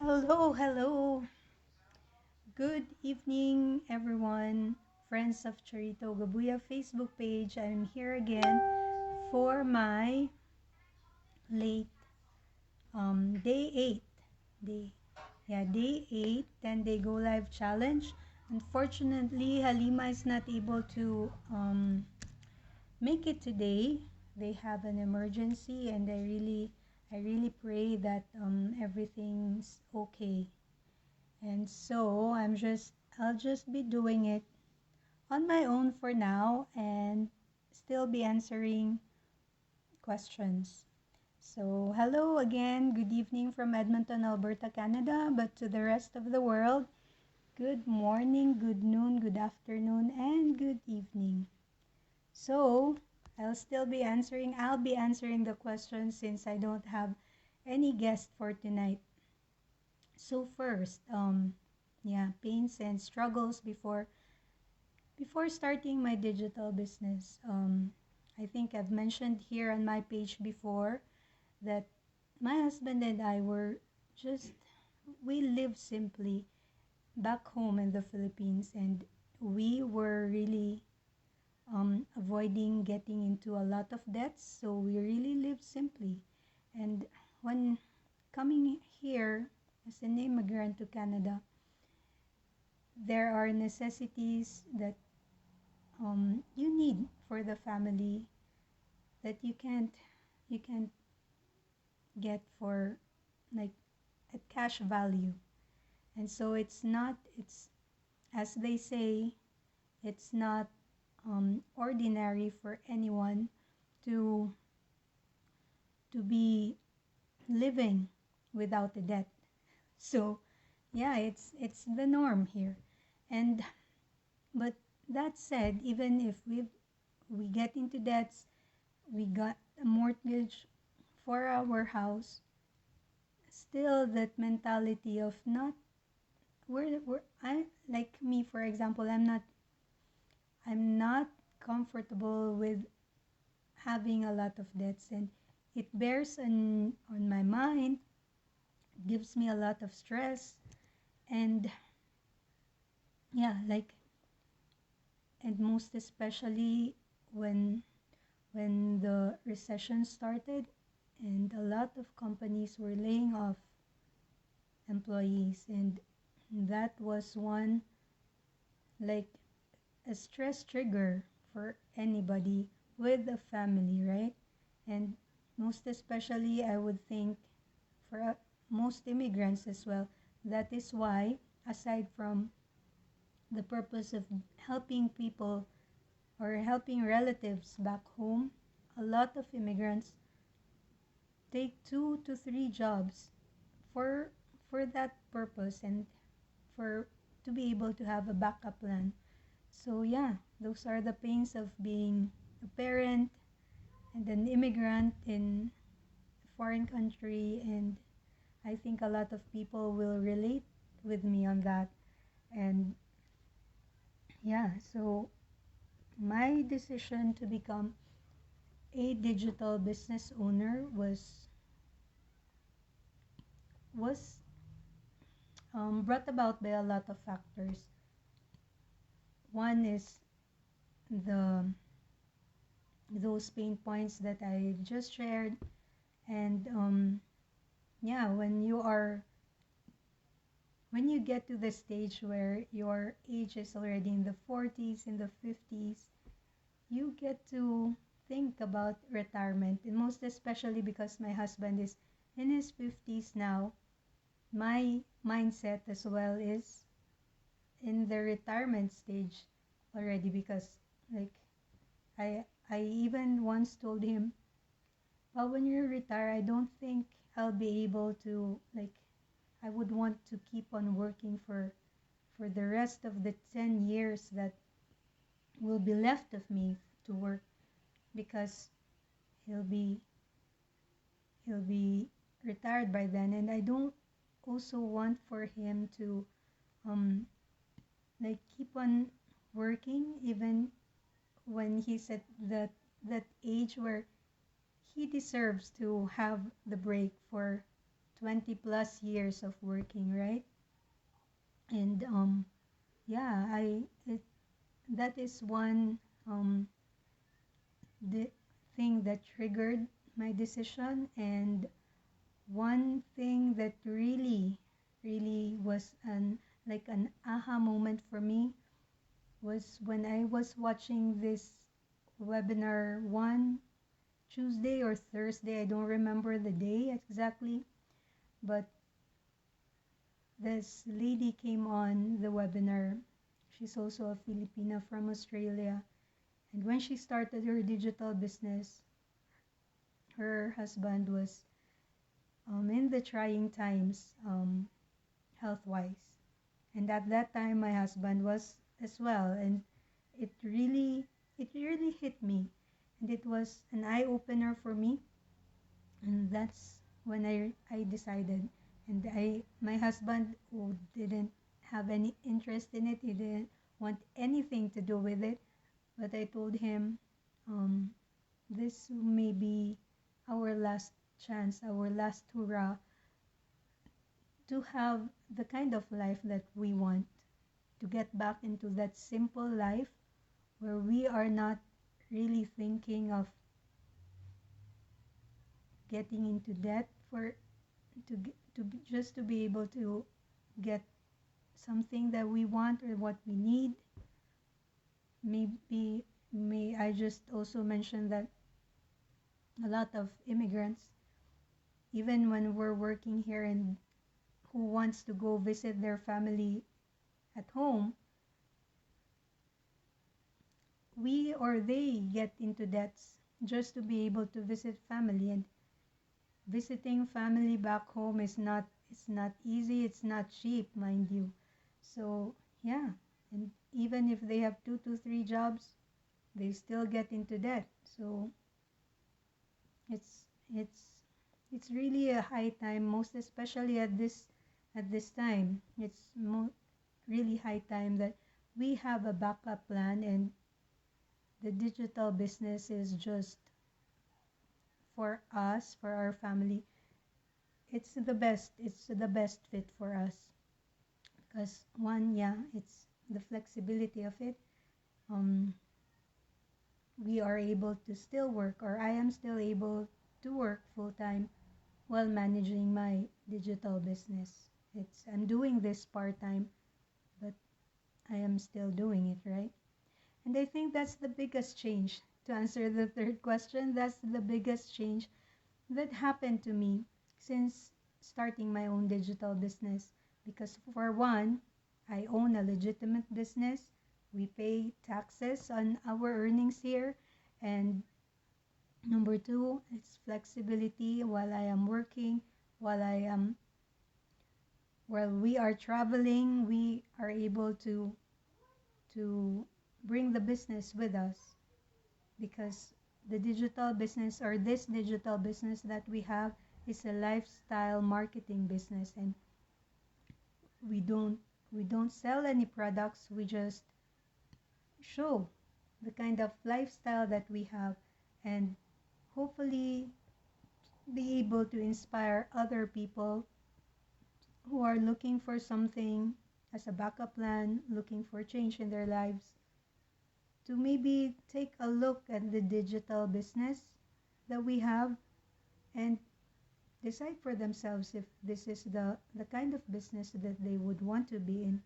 Hello, hello. Good evening, everyone. Friends of Charito Gabuya Facebook page. I'm here again for my late day 8. Day day 8, 10-day go live challenge. Unfortunately, Halima is not able to make it today. They have an emergency and I really pray that everything's okay. And so I'll just be doing it on my own for now and still be answering questions. So, hello again. Good evening from Edmonton, Alberta, Canada. But to the rest of the world, good morning, good noon, good afternoon, and good evening. So, I'll be answering the questions since I don't have any guest for tonight. So first, pains and struggles before starting my digital business. I think I've mentioned here on my page before that my husband and I we live simply back home in the Philippines, and we were really avoiding getting into a lot of debts, so we really live simply. And when coming here as an immigrant to Canada, there are necessities that you need for the family that you can't get for like at cash value. And so it's as they say, it's not ordinary for anyone to be living without a debt. So yeah, it's the norm here. And but that said, even if we get into debts, we got a mortgage for our house, still that mentality of not we're I like me, for example, I'm not comfortable with having a lot of debts, and it bears on my mind, gives me a lot of stress. And yeah, like, and most especially when the recession started and a lot of companies were laying off employees, and that was one, like, a stress trigger for anybody with a family, right? And most especially, I would think for most immigrants as well, that is why, aside from the purpose of helping people or helping relatives back home, a lot of immigrants take 2 to 3 jobs for that purpose and for to be able to have a backup plan. So yeah, those are the pains of being a parent and an immigrant in a foreign country, and I think a lot of people will relate with me on that. And yeah, so my decision to become a digital business owner was brought about by a lot of factors. One is the those pain points that I just shared, and yeah, when you get to the stage where your age is already in the 40s, in the 50s, you get to think about retirement, and most especially because my husband is in his 50s now, my mindset as well is in the retirement stage already, because like I even once told him, well, when you retire, I don't think I'll be able to, like, I would want to keep on working for the rest of the 10 years that will be left of me to work, because he'll be he'll be retired by then, and I don't also want for him to um like keep on working even when he's at that age where he deserves to have the break for 20 plus years of working, right? And yeah, that is one the thing that triggered my decision. And one thing that really was an aha moment for me was when I was watching this webinar one Tuesday or Thursday. I don't remember the day exactly, but this lady came on the webinar. She's also a Filipina from Australia. And when she started her digital business, her husband was in the trying times, health-wise. And at that time, my husband was as well. And it really, it really hit me. And it was an eye-opener for me. And that's when I decided. And my husband, who didn't have any interest in it, he didn't want anything to do with it. But I told him, um, this may be our last chance, our last hurrah to have the kind of life that we want, to get back into that simple life where we are not really thinking of getting into debt for just to be able to get something that we want or what we need. Maybe may I just also mention that a lot of immigrants, even when we're working here and who wants to go visit their family at home, we or they get into debts just to be able to visit family. And visiting family back home is not, it's not easy, it's not cheap, mind you. So yeah, and even if they have 2 to 3 jobs, they still get into debt. So it's it's it's really a high time, most especially at this time. It's really high time that we have a backup plan. And the digital business is just for us, for our family. It's the best fit for us because one, yeah, it's the flexibility of it. um we are able to still work, or I am still able to work full time while managing my digital business. I'm doing this part time, but I am still doing it, right? And I think that's the biggest change. To answer the third question, that's the biggest change that happened to me since starting my own digital business. Because for one, I own a legitimate business. We pay taxes on our earnings here. And number two, it's flexibility while I am working, while I am while we are traveling, we are able to bring the business with us, because the digital business, or this digital business that we have, is a lifestyle marketing business. And we don't we don't sell any products, we just show the kind of lifestyle that we have, and hopefully be able to inspire other people who are looking for something as a backup plan, looking for change in their lives, to maybe take a look at the digital business that we have and decide for themselves if this is the kind of business that they would want to be in.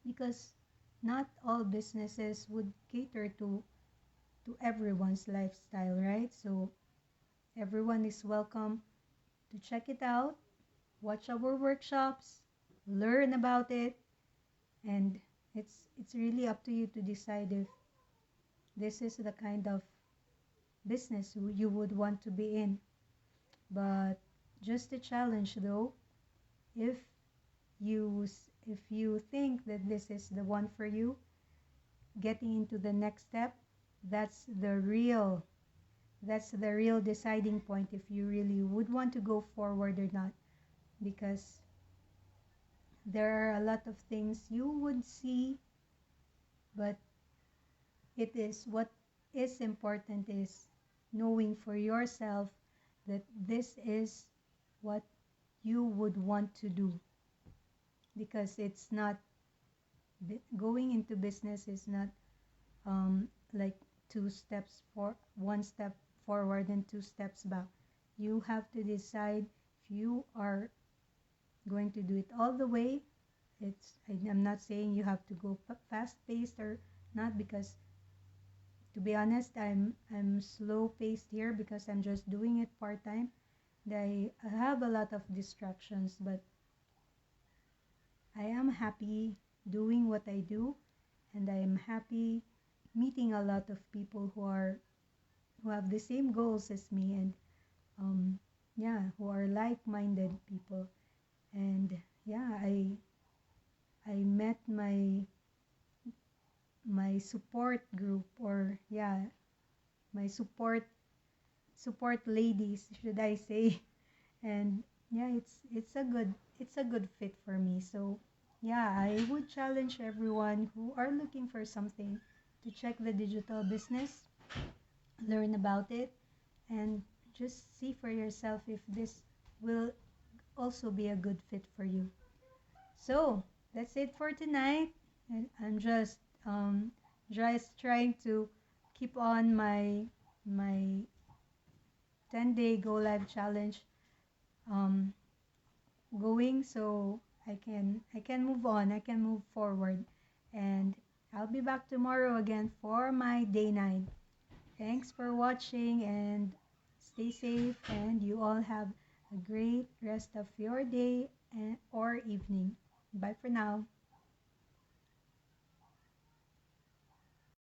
Because not all businesses would cater to everyone's lifestyle, right? So everyone is welcome to check it out, watch our workshops, learn about it, and it's really up to you to decide if this is the kind of business you would want to be in. But just a challenge though, if if you think that this is the one for you, getting into the next step, that's the real deciding point if you really would want to go forward or not. Because there are a lot of things you would see, but it is what is important is knowing for yourself that this is what you would want to do, because it's not going into business is not like two steps for one step forward and two steps back. You have to decide if you are going to do it all the way. I'm not saying you have to go fast paced or not, because to be honest, I'm slow paced here because I'm just doing it part time. I have a lot of distractions, but I am happy doing what I do, and I am happy meeting a lot of people who have the same goals as me, and yeah, who are like-minded people. And yeah, I met my support group, or yeah, my support ladies, should I say. And yeah, it's a good fit for me. So yeah, I would challenge everyone who are looking for something to check the digital business, learn about it, and just see for yourself if this will also be a good fit for you. So that's it for tonight. And I'm just trying to keep on my 10-day go live challenge um, going, so I can move on, I can move forward, and I'll be back tomorrow again for my day 9. Thanks for watching, and stay safe, and you all have a great rest of your day or evening. Bye for now.